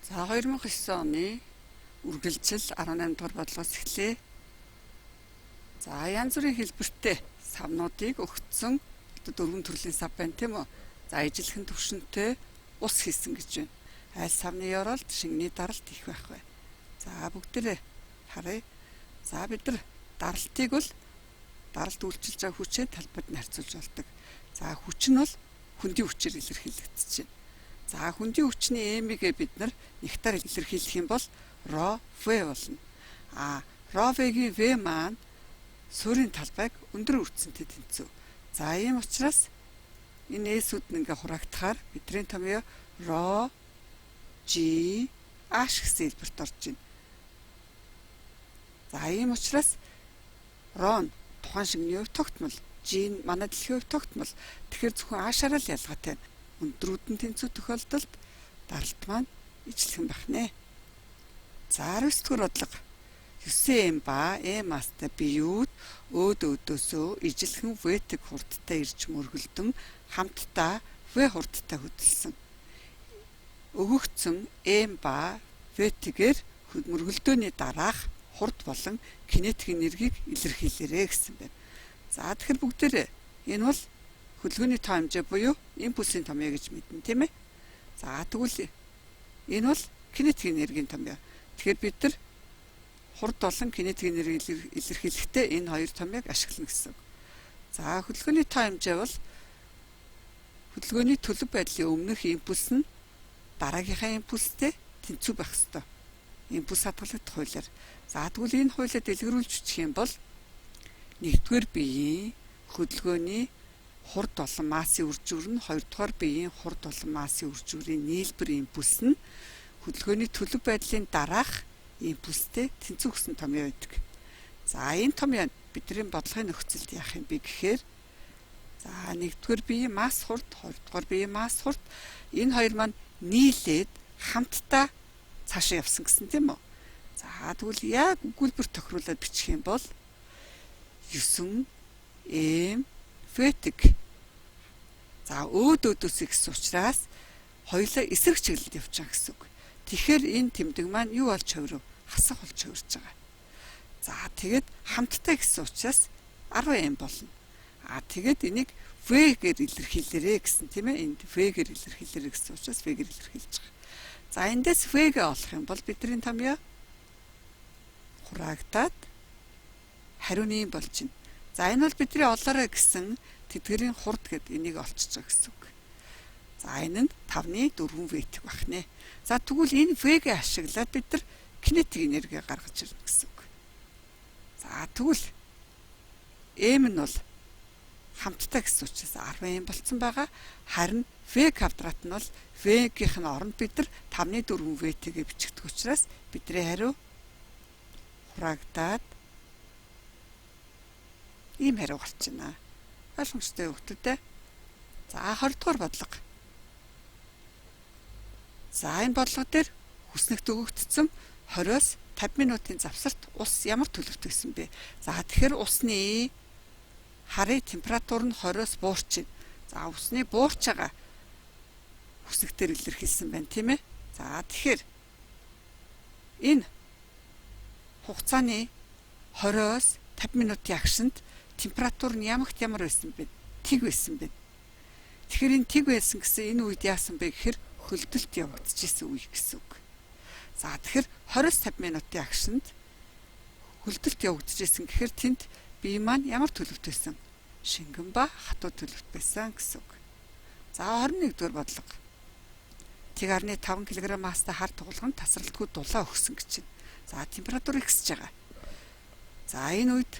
За 2009 оны үргэлжил 18 дугаар бодлогоос эхлээ. За янз бүрийн хэлбэртэй савнуудыг өгсөн дөрвөн төрлийн сав байна тийм үү? За ижилхэн төвшөнтэй ус хийсэн гэж байна. Айл савны ёроолт шингэний даралт их байх бай. За бүгдээрээ харъя. За бид нар даралтыг бол даралт үйлчилж байгаа хүчээ талбайд нь харьцуулж болдог. За хүч нь бол хөндийн хүчээр илэрхийлэгдэж байна. За хөндийн хүчний М-ийг бид нар нектар илэрхийлэх юм бол ρ В болно. ρ В-гийн В маань суурийн талбайг өндөр үрцэнтэй тэнцүү. За ийм учраас энэ эсүүд нь ингээ хураагдахаар бидний томьёо ρ G H гэсэн хэлбэрт орж байна. За ийм учраас ρ нь тухайн шингэний хувьд тогтмол, G нь манай дэлхийн хувьд тогтмол. Тэгэхээр зөвхөн H-аараа л ялгаатай. Өндрүүд нь тэнцүү тохиолдолд даралт маань ижилхэн байх нэ. За 19 дугаар бодлого 9M ба M-астай биеуд өөдөөсөө ижилхэн V-ийг хурдтай ирж мөргөлдөн хамтдаа V хурдтай хөдөлсөн. Өгөгдсөн M ба V-гээр мөргөлдөөний дараах хурд болон кинетик энергийг илэрхийлээрэй гэсэн байна. За тэгэхээр бүгдээрээ энэ бол хөдөлгөөний тоо хэмжээ буюу импульсийн томьёо гэж мэднэ, тийм ээ. За тэгвэл энэ бол кинетик энергийн томьёо. Тэгэхээр бид нар хурд болон кинетик энергийг илэрхийлэхдээ энэ хоёр томьёог ашиглана гэсэн. За хөдөлгөөний тоо хэмжээ бол хөдөлгөөний төлөв байдлын өмнөх импульс нь дараагийнхаа импульстэй тэнцүү байх ёстой. Импульс хадгалагдах хуулиар. За тэгвэл энэ хуулиа дэлгэрүүлж үчих юм бол нэгдүгээр биеийн хөдөлгөөний хурд болон массын үржүүр нь хоёрдугаар биеийн хурд болон массын үржүүрийн нийлбэр импульс нь хөдөлгөөний төлөв байдлын дараах импульстэй тэнцүү гэсэн томьёо байдаг. За энэ томьёо бидний бодлогын нөхцөлд яах юм бэ гэхээр за нэгдүгээр биеийн масс хурд, хоёрдугаар биеийн масс хурд энэ хоёр маань нийлээд хамтдаа цаашаа явсан гэсэн тийм үү? За тэгвэл яг өгүүлбэр тохируулаад бичих юм бол 9M V-ийг за өөдөөс гэсэн учраас хоёулаа эсрэг чиглэлд явж байгаа гэсэн үг. Тэгэхээр энэ тэмдэг маань юу болж хувирв? Хасах болж хувирж байгаа. За тэгээд хамтдаа гэсэн учраас 10M болно. Тэгээд энийг V-гээр илэрхийлээрэй гэсэн тийм ээ. Энд V-гээр илэрхийлээрэй гэсэн учраас V-гээр илэрхийлж байгаа. За эндээс V-гээ олох юм бол бидний томьёо хураагдаад хариу нь юм болж байна. За энэ бол бидний олоорой гэсэн тэдгэрийн хурд гэд энийг олчж байгаа гэсэн үг. За энэ нь 5-ны 4 V-ийг байх нэ. За тэгвэл энэ V-гээ ашиглаад бид нар кинетик энерги гаргаж ирнэ гэсэн үг. За тэгвэл M нь бол хамтдаа гэсэн учраас 10M болцсон байгаа. Харин V квадрат нь бол V-гийнх нь оронд бид нар 5-ны 4 V-ийг бичигдэх учраас бидний хариу хураагдаад ийм хариу гарч байна. Ойлгомжтой хүүхдүүдээ. За 20 дугаар бодлого. За энэ бодлого дээр хүснэгт өгөгдсөн 20-с 50 минутын завсарт ус ямар төлөвтэй байсан бэ? За тэгэхээр усны харийн температур нь 20-с буурч байна. За усны буурч байгаа хүснэгтээр илэрхийлсэн байна, тийм ээ? За тэгэхээр энэ хугацааны 20-с 50 минутын агшинд температур нь ямар байсан бэ? Тэг байсан бэ. Тэгэхээр энэ тэг байсан гэсэн энэ үед яасан бэ гэхээр хөлдөлт явагдчихсэн үе гэсэн үг. За тэгэхээр 20-50 минутын агшинд хөлдөлт явагдчихсэн гэхээр тэнд бие маань ямар төлөвт байсан? Шингэн ба хатуу төлөвт байсан гэсэн үг. За 21 дугаар бодлого. Тэг 1.5 кг масстай хар тугалганд тасралтгүй дулаан өгсөн гэж байна. За температур ихсэж байгаа. За энэ үед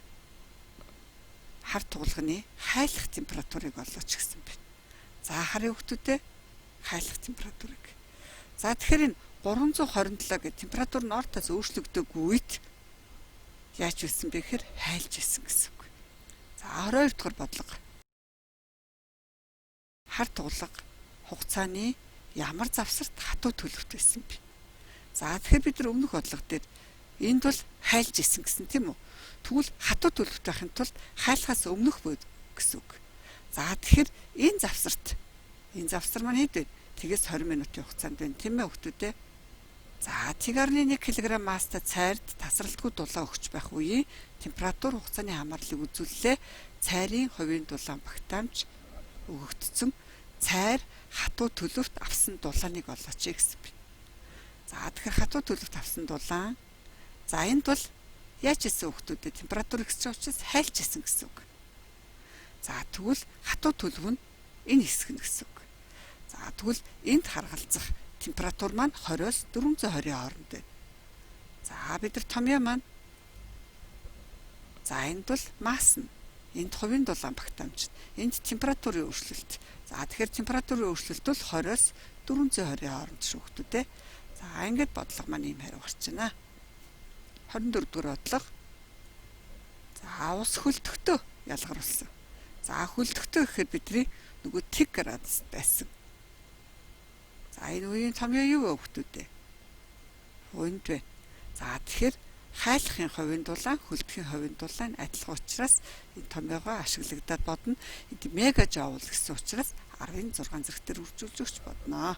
хар тугалганы хайлах температурыг олооч гэсэн байна. За харъя хүүхдүүдээ хайлах температурыг. За тэгэхээр энэ 327 гэх температур нь ортоос өөрчлөгдөөгүй үед яаж байсан бэ гэхээр хайлж байсан гэсэн үг. За 22 дугаар бодлого. Хар тугалга хугацааны ямар завсарт хатуу төлөвт байсан бэ? За тэгэхээр бид нар өмнөх бодлого дээр энд бол хайлж исэн гэсэн тийм үү? Тэгвэл хатуу төлөвт байхын тулд хайлахаас өмнөх бод гэсэн үг. За тэгэхээр энэ завсар маань хэд вэ? Тэгээс 20 минутын хугацаанд байна тийм ээ хүүхдүүдээ. За 1.1 кг мастай цайрд тасралтгүй дулаан өгч байх үеийн температур хугацааны хамаарлыг үзүүлэлээ цайрын хувийн дулаан багтаамж өгөгдсөн цайр хатуу төлөвт авсан дулааныг олооч гэсэн бэ. За тэгэхээр хатуу төлөвт авсан дулаан. За энд бол яаж исэн хүмүүстэй температур ихсэж байгаа учраас хайлж исэн гэсэн үг. За тэгвэл хатуу төлөв нь энэ хэсэг нь гэсэн үг. За тэгвэл энд харгалзах температур маань 20-оос 420 хооронд байна. За бид нар томьёо маань за энд бол масс нь энд хувийн дулаан багтаамж энд температурын өөрчлөлт. За тэгэхээр температурын өөрчлөлт бол 20-оос 420 хооронд шүү хүмүүстээ. За ингээд бодлого маань ийм хариу гарч байна. 24 дугаар бодлого. За ус хөлдөгтөө ялгаруулсан. За хөлдөгтөө гэхээр бидний нөгөө тэг градус байсан. За энэ үеийн томьёо юу вэ хүмүүстээ? Хүнд байна. За тэгэхээр хайлахын хувийн дулаан, хөлдөхийн хувийн дулаан адилхан учраас энэ томьёогоо ашиглагдаад бодно. Энд мегаджоул гэсэн учраас 16 зэрэгтэр үржүүлж өгч бодно.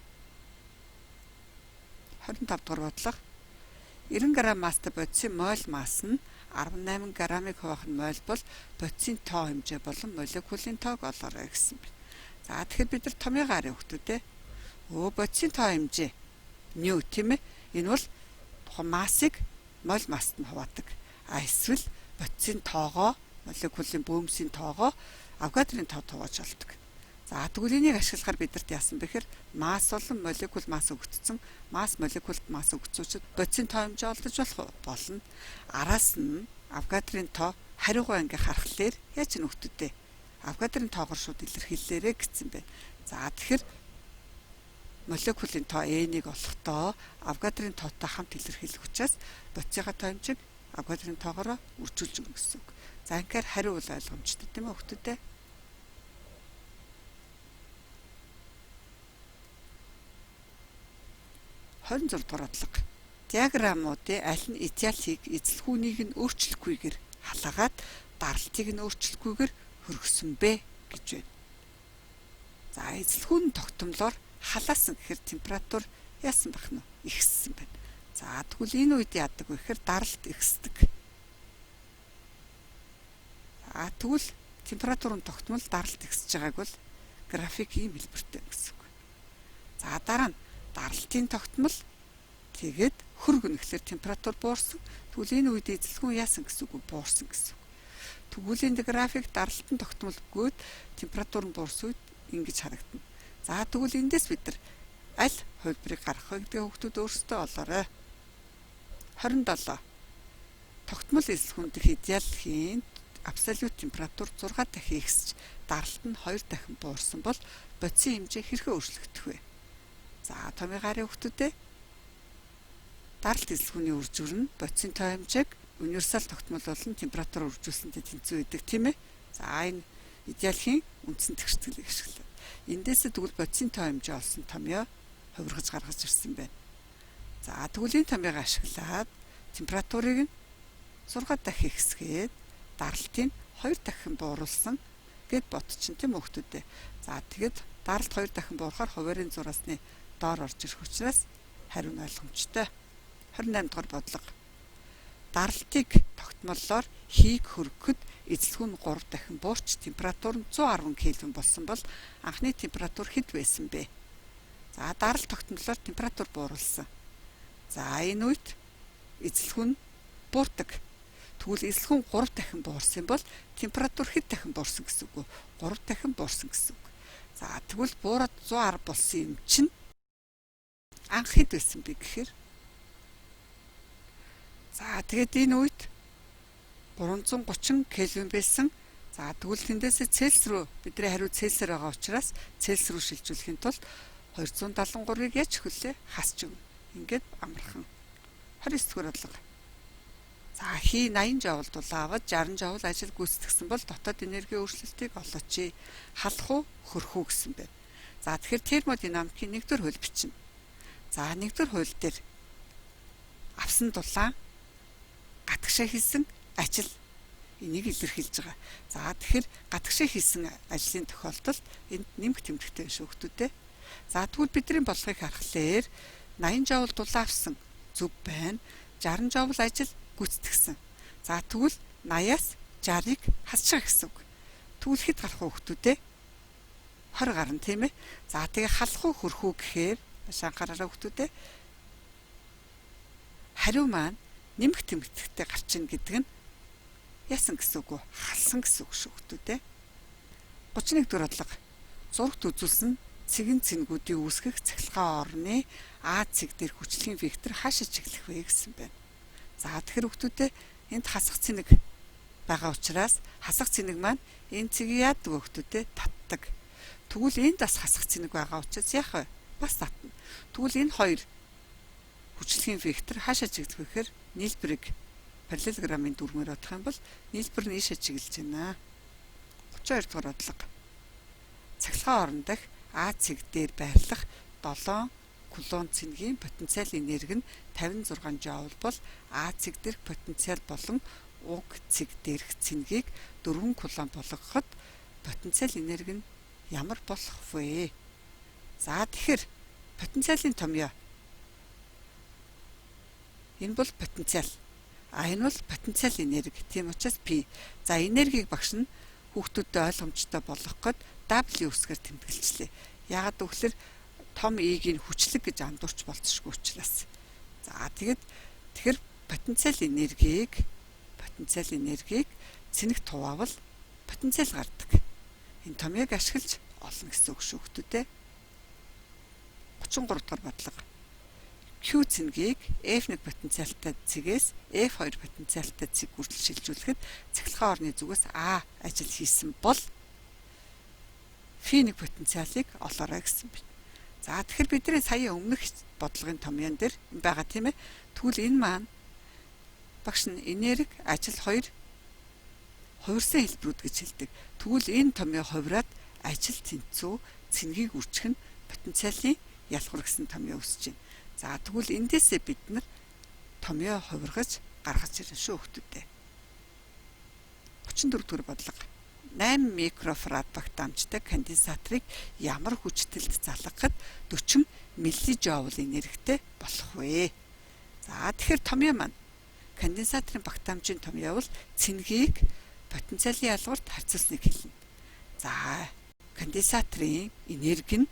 25 дугаар бодлого. 90 г мастай бодисын моль масс нь 18 грамыг хуваах нь моль бол бодисын тоо хэмжээ болон молекулын тоог олоорой гэсэн байна. За тэгэхээр бид нар томьёогоо харъя хүмүүстээ. Бодисын тоо хэмжээ нүү тийм ээ. Энэ бол тухайн массыг моль масст нь хуваадаг. Эсвэл бодисын тоогоо, молекулын бөөмсийн тоогоо Авогадроны тоот хувааж олдог. За тэгвэл энийг ашиглахаар бидэрт яасан бэхээр масс болон молекул масс өгөгдсөн, масс молекулд масс өгөгдсөж бодисын тоо хэмжээ олдож болно. Араас нь Авогадроны тоо хариугаа ингээ харахаар яаж нөхдөдөө Авогадроны тоогоор шууд илэрхийлээрэ гэсэн байна. За тэгэхээр молекулын тоо n-ийг олохдоо Авогадроны тоотой хамт илэрхийлэх учраас бодисынхаа тоо хэмжээг Авогадроны тоогоор үржүүлж өгнө гэсэн үг. За ингээр хариу бол ойлгомжтой тийм ээ хүмүүстээ. 26 дугаар бодлого. Диаграммуудын аль нь идеалийг эзэлхүүнийг нь өөрчлөхгүйгээр халаагаад даралтыг нь өөрчлөхгүйгээр хөргсөн бэ гэж байна. За эзэлхүүн тогтмолоор халаасан гэхээр температур яасан байх нь ихссэн байна. За тэгвэл энэ үед яадаг вэ гэхээр даралт ихсдэг. За тэгвэл температурын тогтмол даралт ихсэж байгааг бол график ийм хэлбэртэй гэсэн үг. За дараа нь даралтын тогтмол тэгээд хөргөн гэхэлэр температур буурсан. Тэгвэл энэ үед эзэлхүүн яасан гэсэн үг буурсан гэсэн үг. Тэгвэл энэ график даралтын тогтмол өгөөд температур нь буурсан үед ингэж харагдана. За тэгвэл эндээс бид нар аль хувилбарыг гаргах вэ гэдгээ хүүхдүүд өөрсдөө олоорой. 27. Тогтмол эзэлхүүн дэх идеалхийн абсолют температур 6 дахин ихсэж даралт нь 2 дахин буурсан бол бодисын хэмжээ хэрхэн өөрчлөгдөх вэ? За томьёо гарыг хүүхдүүдээ даралт эзэлхүүний үржүүр нь бодисын тоо хэмжээг универсал тогтмол болон температур үржүүлсэнтэй тэнцүү байдаг тийм ээ. За энэ идеалхийн үндсэн тэгшгэлийг ашиглав. Эндээсээ тэгвэл бодисын тоо хэмжээ олсон томьёо хувиргаж гаргаж ирсэн байна. За тэгвэл энэ томьёог ашиглаад температурыг нь 6 дахин ихсгээд даралтыг 2 дахин бууруулсан гэд бодчихно тийм хүүхдүүдээ. За тэгэд даралт 2 дахин буурахаар хуваарийн зураасны доор орж ирэх учраас хариу нь ойлгомжтой. 28 дугаар бодлого. Даралтыг тогтмоллоор хийг хөргөхөд эзэлхүүн 3 дахин буурч температур нь 110 Кельвин болсон бол анхны температур хэд байсан бэ? За даралт тогтмоллоор температур бууруулсан. За энэ үед эзэлхүүн буурдаг. Тэгвэл эзэлхүүн 3 дахин буурсан бол температур хэд дахин буурсан гэсэн үг вэ? 3 дахин буурсан гэсэн үг. За тэгвэл буураад 110 болсон юм чинь анх хэд байсан бэ гэхээр за тэгээд энэ үед 330 Кельвин байсан. За тэгвэл тэндээсээ Цельс руу бидний хариу Цельсээр байгаа учраас Цельс руу шилжүүлэхийн тулд 273-ыг яаж хөлөө хасч өгнө. Ингээд амархан. 29 дугаар бодлого. За хий 80 жаул дулаавад 60 жаул ажил гүйцэтгсэн бол дотоод энергийн өөрчлөлтийг олооч. Халах уу, хөрөх үү гэсэн байна. За тэгэхээр термодинамикийн 1-р хууль бичнэ. За 1-р хууль дээр авсан дулаан гатгшаа хийсэн ажил энийг илэрхийлж байгаа. За тэгэхээр гатгшаа хийсэн ажлын тохиолдолд энд нэмэх тэмдэгтэй шүү хүмүүстээ. За тэгвэл бидний бодлогыг харахаар 80 жаул дулаан авсан зөв байна. 60 жовл ажил гүйцэтгсэн. За тэгвэл 80-аас 60-ыг хасчих гэсэн үг. Тэгвэл хэд гарах вэ хүүхдүүдээ? 20 гарна тийм ээ. За тэгээ халах уу хөрөх үү гэхээр анхаараарай хүүхдүүдээ. Хариу маань нэмэх тэмдэгтээ гарчна гэдэг нь яасан гэсэн үг вэ? Халсан гэсэн үг шүү хүүхдүүдээ. 31 дугаар бодлого. Зурагт үзүүлсэн цэгэн цэнгүүдийн үүсгэх цахилгаан орны А цэг дээр хүчлэгийн вектор хаашаа чиглэх вэ гэсэн байна. За тэгэхээр хүүхдүүдээ энд хасах цэнэг байгаа учраас хасах цэнэг маань энэ цэгийг яадаг хүүхдүүдээ татдаг. Тэгвэл энд бас хасах цэнэг байгаа учраас яах вэ? Бас татна. Тэгвэл энэ хоёр хүчлэгийн вектор хаашаа чиглэх вэ гэхээр нийлбэрийг параллелограммын дүрмээр бодох юм бол нийлбэр нь ийшээ чиглэж байна. 32 дугаар бодлого. Цахилгаан орон дахь А цэг дээр байрлах 7 кулон цэнгийн потенциал энерги нь 56 жоул бол А цэг дээрх потенциал болон уг цэг дээрх цэнгийг 4 кулон болгоход потенциал энерги нь ямар болох вэ? За тэгэхээр потенциалын томьёо. Энэ бол потенциал. Энэ бол потенциал энерги. Тийм учраас P. За энергийг багш нь хүүхдүүдэд ойлгомжтой болгох гээд W үсгээр тэмдэглэжлээ. Яагаад гэвэл том E-ийг хүчлэг гэж андуурч болцсохгүй учраас. За тэгэхээр потенциал энергийг цэнэг туваавал потенциал гардаг. Энэ томьёог ашиглаж олно гэсэн үг шүү хүүхдүүдээ. 33 дугаар бодлого. Q цэнгийг F1 потенциалтай цэгээс F2 потенциалтай цэг хүртэл шилжүүлэхэд цахилгаан орны зүгээс А ажил хийсэн бол F1 потенциалыг олоорой гэсэн байна. За тэгэхээр бидний сая өмнөх бодлогын томьёон дээр байгаа тийм ээ. Тэгвэл энэ маань багш нь энерги ажил 2 хувирсан хэлбэрүүд гэж хэлдэг. Тэгвэл энэ томьёо хувираад ажил тэнцүү цэнгийг үржих нь потенциалын ялхуур гэсэн томьёо үүсэж байна. За тэгвэл эндээсээ бид нар томьёо хувиргаж гаргаж ирэн шүү хүүхдүүдээ. 34 дугаар бодлого. 8 микрофарад багт амжтай конденсаторыг ямар хүчтэлд залгахад 40 миллижоул энергитэй болох вэ? За тэгэхээр томьёо маань конденсаторын багт амжийн томьёо бол цэнгийг потенциалын ялгуурт харьцуулсныг хэлнэ. За конденсаторын энерги нь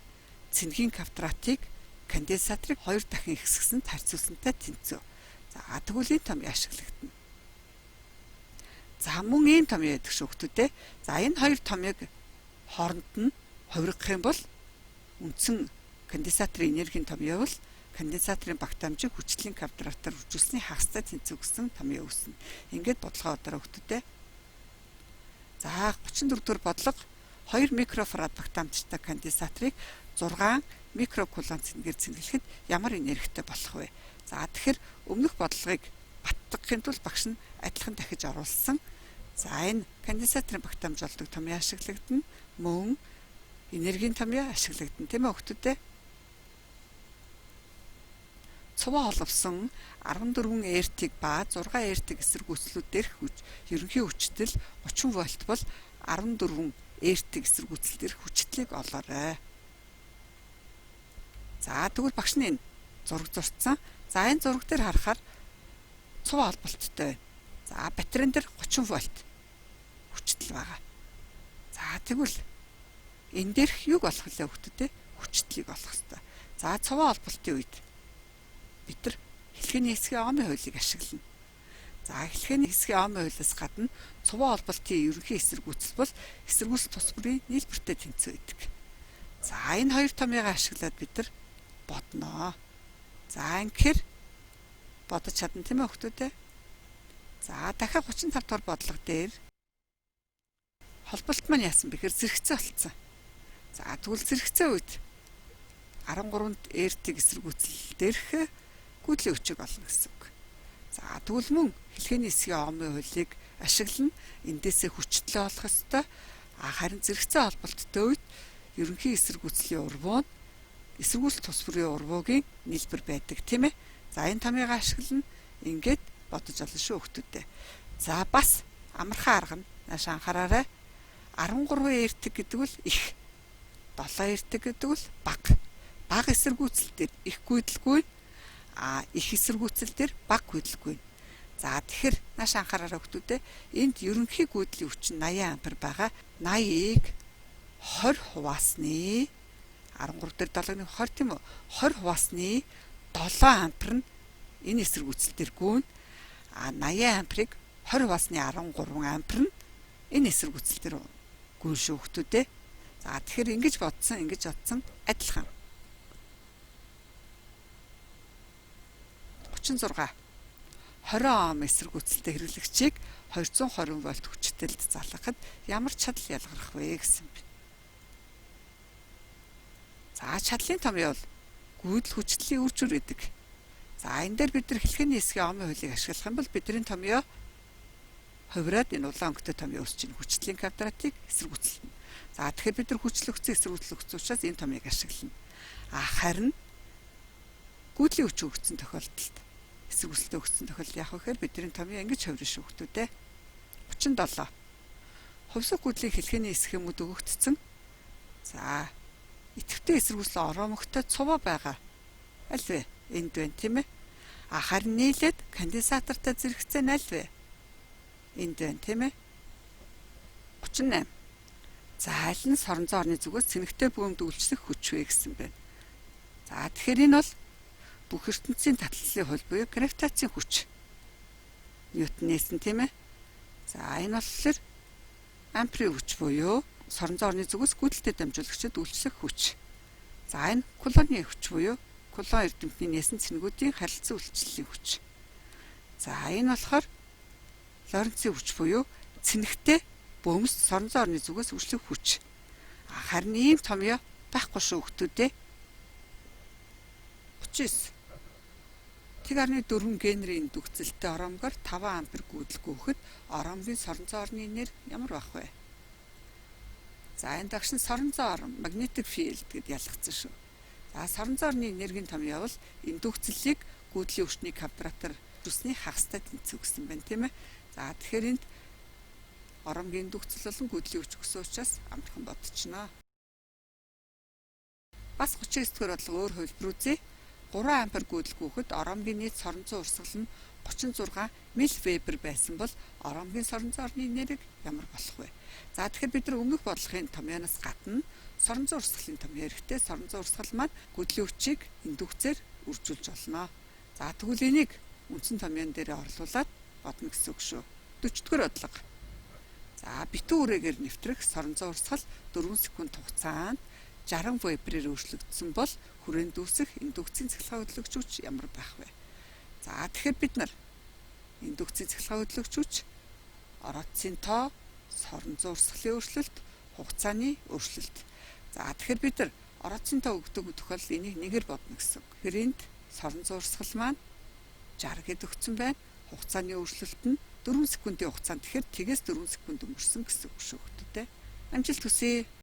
цэнгийн квадратыг конденсаторыг 2 дахин ихсгэсэнд харьцуулсантай тэнцүү. За тэгвэл энэ томьёо ашиглагдана. За мөн энэ томьёо гэдэг шүү хүүхдүүдээ. За энэ хоёр томьёог хооронд нь хувиргах юм бол үндсэн конденсаторын энергийн томьёо бол конденсаторын багт амжийг хүчлийн квадратаар үржүүлсний хагастай тэнцүү гэсэн томьёо үүснэ. Ингээд бодлогоо одоо хүүхдүүдээ. За 34 дугаар бодлого 2 микрофарад багт амжтай конденсаторыг 6 микрокулон цэнгээр цэнгэлэхэд ямар энергитэй болох вэ? За тэгэхээр өмнөх бодлогыг баттгахын тулд багш нь адилхан дахиж оруулсан. За энэ конденсаторын багт амж болдог томьёо ашиглагдана. Мөн энергийн томьёо ашиглагдана. Тийм ээ хүүхдүүдээ. Цуваа холбосон 14 эртиг ба 6 эртиг эсэргүүцлүүд дээрх ерөнхий хүчтэй 30 вольт бол 14 эртиг эсэргүүцэл дээрх хүчлийг олоорой. За тэгвэл багш нь энэ зураг зурцсан. За энэ зураг дээр харахаар цуваа холболттой байна. За батарейн дээр 30 вольт хүчтэй байгаа. За тэгвэл энэ дээрх юг олох вэ хүүхдүүдээ? Хүчлийг олох хэрэгтэй. За цуваа холболтын үед бид нар хэлхээний хэсгийн омын хуулийг ашиглана. За хэлхээний хэсгийн омын хуулиас гадна цуваа холболтын ерөнхий эсэргүүцэл бол эсэргүүцэл тус бүрийн нийлбэртэй тэнцүү байдаг. За энэ хоёр томьёог ашиглаад бид нар бодноо. За ингэхээр бодож чадна тийм ээ хүүхдүүдээ. За дахиад 35 дугаар бодлого дээр холболт маань яасан бэхээр зэрэгцээ болцсон. За тэгвэл зэрэгцээ үед 13-нд эртиг эсэргүүцэл дээрх гүйдлийн хүчийг олно гэсэн үг. За тэгвэл мөн хэлхээний хэсгийн омын хуулийг ашиглан эндээсээ хүчтэй олох ёстой. Харин зэрэгцээ холболттой үед ерөнхий эсэргүүцлийн урвуу нь эсэргүүцэл тус бүрийн урвуугийн нийлбэр байдаг тийм ээ. За энэ томьёог ашиглан ингээд бодож олно шүү хүүхдүүдээ. За бас амархан арга нь нааш анхаараарай. 13 эртэг гэдэг бол их. 7 эртэг гэдэг бол бага. Бага эсэргүүцэлтэй их гүйдэлгүй. Их эсэргүүцэл дээр баг хөдөлгөхгүй. За тэгэхээр нааш анхаараарай хүүхдүүдээ, энд ерөнхий гүйдлийн хүчин 80 ампер байгаа. 80-ыг 20 хуваасны 13 дээр 7-ны 20 тийм үү? 20 хуваасны 7 ампер нь энэ эсэргүүцэл дээр гүйн. 80 амперыг 20 хуваасны 13 ампер нь энэ эсэргүүцэл дээр гүйн шүү хүүхдүүдээ. За тэгэхээр ингэж бодсон адилхан. 36 20 ом эсэргүүцэлтэй хэрэглэгчийг 220 вольт хүчтэлд залгахад ямар чадал ялгарх вэ гэсэн бэ? За чадлын томьёо бол гүйдэл хүчтлийн үржүр гэдэг. За энэ дээр бид нар хэлхээний хэсгийн омын хуулийг ашиглах юм бол бидний томьёо хувираад энэ улаан өнгөтэй томьёо өсч ин хүчтлийн квадратыг эсэргүүцэлнэ. За тэгэхээр бид нар хүчлэг хүчийг эсэргүүцэл өгсөн учраас энэ томьёог ашиглана. Харин гүйдлийн хүч өгсөн тохиолдолд эсэргүүцэлтэй өгсөн тохиолдолд яах вэ гэхээр бидний томьёо ингэж хувирна шүү хүүхдүүдээ. 37 хувьсах гүйдлийн хэлхээний хэсгийн мэд өгөгдсөн. За идэвхтэй эсэргүүцэл оромогтой цуваа байгаа. Аль вэ? Энд байна тийм ээ. Харин нийлээд конденсатортой зэрэгцээ нь аль вэ? Энд байна тийм ээ. 38 за аль нь соронзон орны зүгээс цэнэгтэй бөөмд үйлчлэх хүч вэ гэсэн байна. За тэгэхээр энэ бол бүх ертөнцийн таталцлын хууль буюу гравитацийн хүч. Ньютон нээсэн тийм ээ. За энэ болохоор амперийн хүч буюу соронзон орны зүгээс гүйдэлтэд дамжуулагчид үйлчлэх хүч. За энэ кулоны хүч буюу кулон эрдэмтний нээсэн цэнэгүүдийн харилцан үйлчлэлийн хүч. За энэ болохоор Лоренцийн хүч буюу цэнэгтэй бөмбөс соронзон орны зүгээс үйлчлэх хүч. Харин ийм томьёо байхгүй шүү хүүхдүүдээ. 39 1.4 генерийн дүгцэлтэй оромгоор 5 ампер гүйдэл гүйхэд оромгийн соронзон орны энерги ямар байх вэ? За энэ дагш нь соронзон орон magnetic field гэд ялгцсан шүү. За соронзон орны энергийн томьёо бол энэ дүгцэлийг гүйдлийн өвчтний квадратаар зүсний хагастай тэнцвэр гэсэн байна тийм ээ. За тэгэхээр энд оромгийн дүгцэл болон гүйдлийн өвч өгсөн учраас амархан бодчихно. Бас 39-р бодлого өөр хувилбар үзье. 3 ампер гүйдэл гүйхэд оромгийн нийт соронзон урсгал нь 36 мВ байсан бол оромгийн соронзон орны энерги ямар болох вэ? За тэгэхээр бид нар өмнөх бодлогын томьёоноос гадна соронзон урсгалын томьёо эрэхтэй соронзон урсгал маань гүйдлийн өвчийг энэ дүгцээр үржүүлж болно. За тэгвэл энийг үндсэн томьёон дээр орлуулад бодно гэсэн үг шүү. 40-р бодлого. За битүү үрээгээр нэвтрэх соронзон урсгал 4 секунд хугацаанд 60 вебрээр өөрчлөгдсөн бол хүрээнд дүүсэх энэ дүгцийн цахилгаан хөдөлгөгч хүч ямар байх вэ? За тэгэхээр бид нар энэ дүгцийн цахилгаан хөдөлгөгч хүч ороодсын тоо, соронзон урсгалын өөрчлөлт, хугацааны өөрчлөлт. За тэгэхээр бид нар ороодсын тоо өгдөг тохиолдолд энийг нэгээр бодно гэсэн. Тэгэхээр энд соронзон урсгал маань 60 гэд өгсөн байна. Хугацааны өөрчлөлт нь 4 секундын хугацаанд тэгэхээр тгээс 4 секунд өнгөрсөн гэсэн үг шүү хүүхдүүдээ. Амжилт хүсье.